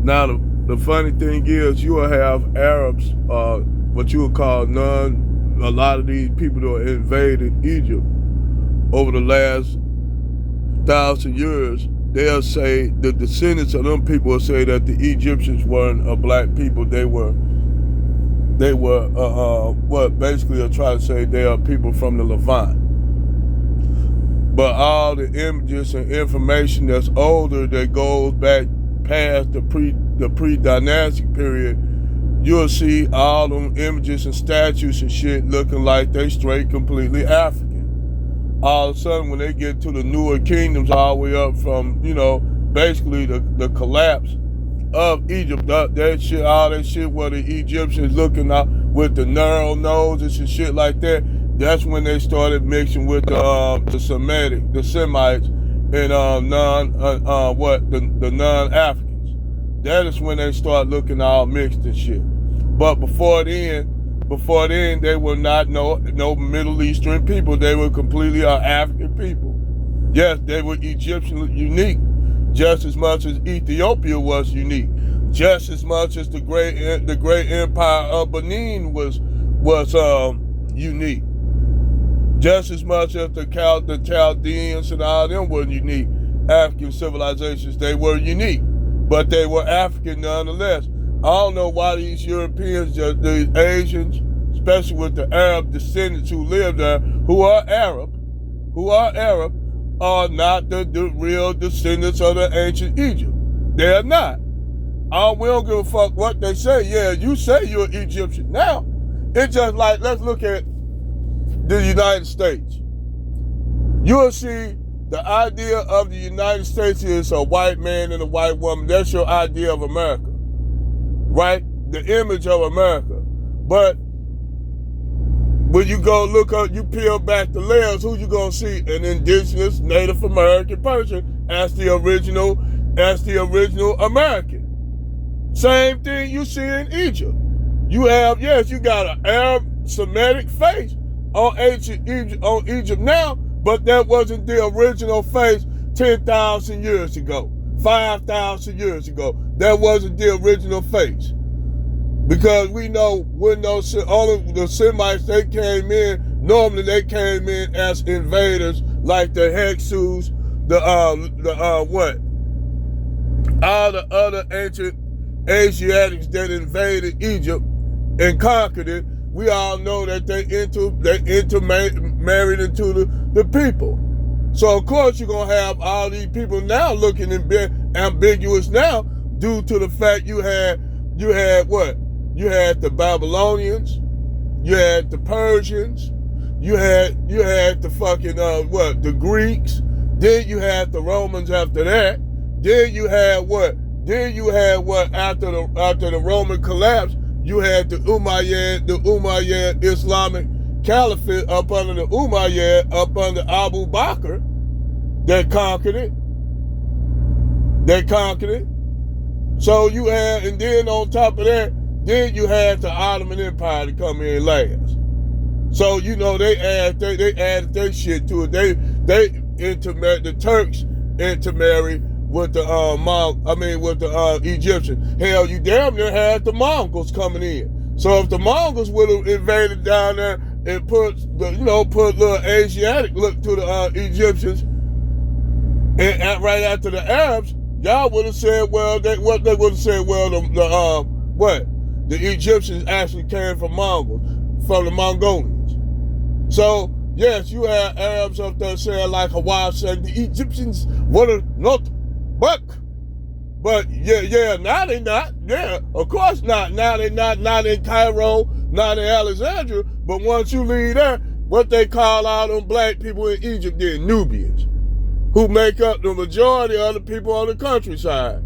Now, the funny thing is, you will have Arabs, what you would call a lot of these people that invaded Egypt over the last 1,000 years, they'll say, the descendants of them people will say that the Egyptians weren't a black people. They were what basically are trying to say they are people from the Levant. But all the images and information that's older that goes back past the pre-dynastic period, you'll see all them images and statues and shit looking like they straight completely African. All of a sudden, when they get to the newer kingdoms, all the way up from, basically the collapse of Egypt, all that shit where the Egyptians looking out with the narrow noses and shit like that, that's when they started mixing with the Semites, and the non-Africans. That is when they start looking all mixed and shit. But before then, they were not no Middle Eastern people. They were completely African people. Yes, they were Egyptian unique, just as much as Ethiopia was unique, just as much as the great empire of Benin was unique, just as much as the Chaldeans and all them were unique. African civilizations, they were unique, but they were African nonetheless. I don't know why these Europeans, the Asians, especially with the Arab descendants who live there, who are Arab, are not the real descendants of the ancient Egypt. They are not. We don't give a fuck what they say. Yeah, you say you're Egyptian. Now, it's just like, let's look at the United States. You will see the idea of the United States is a white man and a white woman. That's your idea of America. Right? The image of America. But when you go look up, you peel back the layers, who you gonna see? An indigenous Native American person as the original American. Same thing you see in Egypt. You have, you got an Arab Semitic face on Egypt now, but that wasn't the original face 10,000 years ago, 5,000 years ago. That wasn't the original face. Because we know when all of the Semites, they came in, normally they came in as invaders, like the Hyksos, all the other ancient Asiatics that invaded Egypt and conquered it. We all know that they intermarried into the people. So of course you're gonna have all these people now looking ambiguous now, due to the fact you had what? You had the Babylonians, you had the Persians, you had the fucking the Greeks, then you had the Romans after that, then you had what after the Roman collapse, you had the Umayyad Islamic Caliphate up under the Umayyad, up under Abu Bakr, that conquered it. So you had, and then on top of that, then you had the Ottoman Empire to come in last. So they added their shit to it. The Turks intermarried with the Egyptians. Hell, you damn near had the Mongols coming in. So if the Mongols would have invaded down there and put little Asiatic look to the Egyptians, and right after the Arabs, y'all would have said, the Egyptians actually came from the Mongolians. So yes, you had Arabs up there saying, like Hawaii said, the Egyptians were not back. But now they not. Yeah, of course not. Now they not in Cairo, not in Alexandria. But once you leave there, what they call all them black people in Egypt, they're Nubians, who make up the majority of the people on the countryside.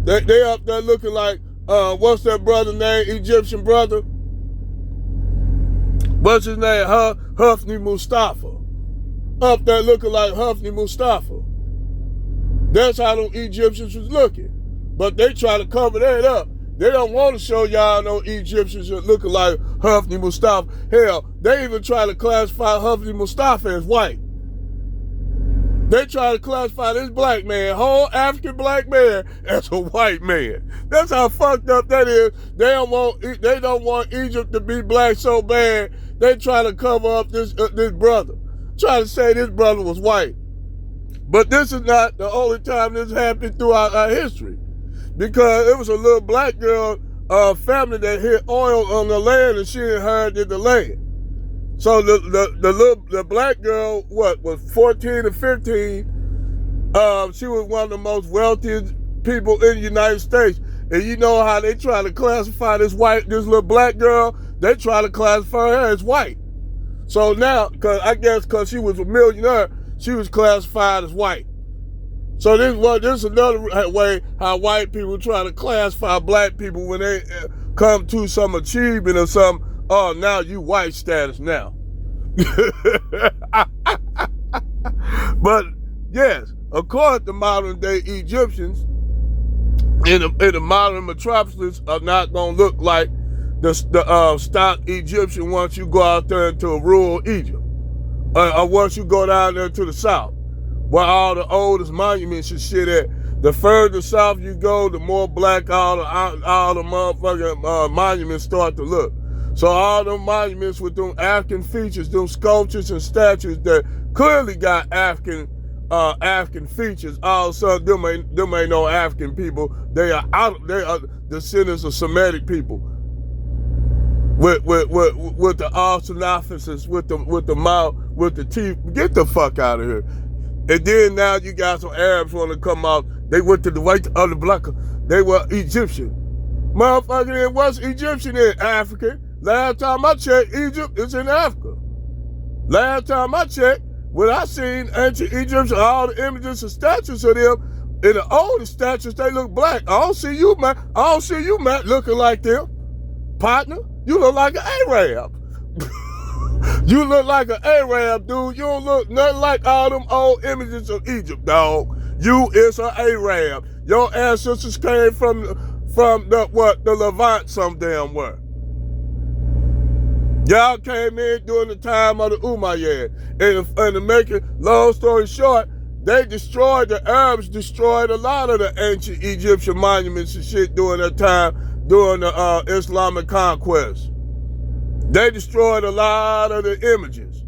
They up there looking like, what's that brother name, Egyptian brother? What's his name? Hafni Mustafa. Up there looking like Hafni Mustafa. That's how them Egyptians was looking. But they try to cover that up. They don't want to show y'all no Egyptians looking like Hafni Mustafa. Hell, they even try to classify Hafni Mustafa as white. They try to classify this black man, whole African black man, as a white man. That's how fucked up that is. They don't want Egypt to be black so bad. They try to cover up this brother. Try to say this brother was white. But this is not the only time this happened throughout our history. Because it was a little black girl family that hit oil on the land and she inherited the land. So the black girl, was 14 or 15. She was one of the most wealthiest people in the United States. And you know how they try to classify this little black girl, they try to classify her as white. So now, because she was a millionaire, she was classified as white. So this is another way how white people try to classify black people when they come to some achievement or some, oh, now you white status now. But yes, according to modern day Egyptians, in the modern metropolis are not gonna look like the stock Egyptian once you go out there into rural Egypt, or once you go down there to the south, where all the oldest monuments and shit at. The further south you go, the more black all the motherfucking monuments start to look. So all them monuments with them African features, them sculptures and statues that clearly got African features, all of a sudden them ain't no African people. They are descendants of Semitic people. With the Australopithecus, with the mouth, with the teeth. Get the fuck out of here. And then now you got some Arabs want to come out. They went to the white of the black. They were Egyptian. Motherfucker, it was Egyptian in Africa. Last time I checked, Egypt is in Africa. Last time I checked, when I seen ancient Egyptians, all the images and statues of them, in the oldest statues, they look black. I don't see you, man, looking like them. Partner, you look like an Arab. You look like an Arab, dude. You don't look nothing like all them old images of Egypt, dog. You is an Arab. Your ancestors came from the Levant some damn where. Y'all came in during the time of the Umayyad. And to make it long story short, the Arabs destroyed a lot of the ancient Egyptian monuments and shit during that time, during the Islamic conquest. They destroyed a lot of the images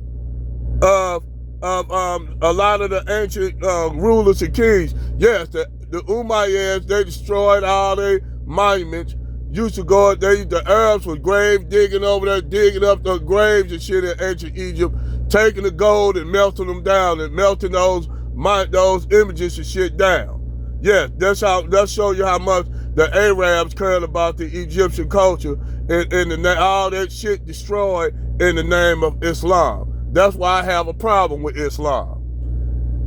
of a lot of the ancient rulers and kings. Yes, the Umayyads, they destroyed all their monuments. Used to go, the Arabs was grave digging over there, digging up the graves and shit in ancient Egypt, taking the gold and melting them down and melting those images and shit down. Yeah, that show you how much the Arabs cared about the Egyptian culture and all that shit destroyed in the name of Islam. That's why I have a problem with Islam.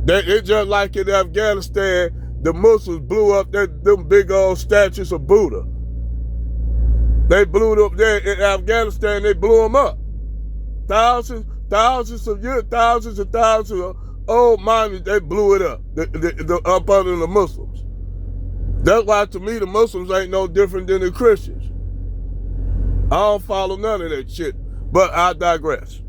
It's just like in Afghanistan, the Muslims blew up them big old statues of Buddha. They blew it up there in Afghanistan. They blew them up. Thousands of old monuments. They blew it up. Up under the Muslims. That's why to me the Muslims ain't no different than the Christians. I don't follow none of that shit. But I digress.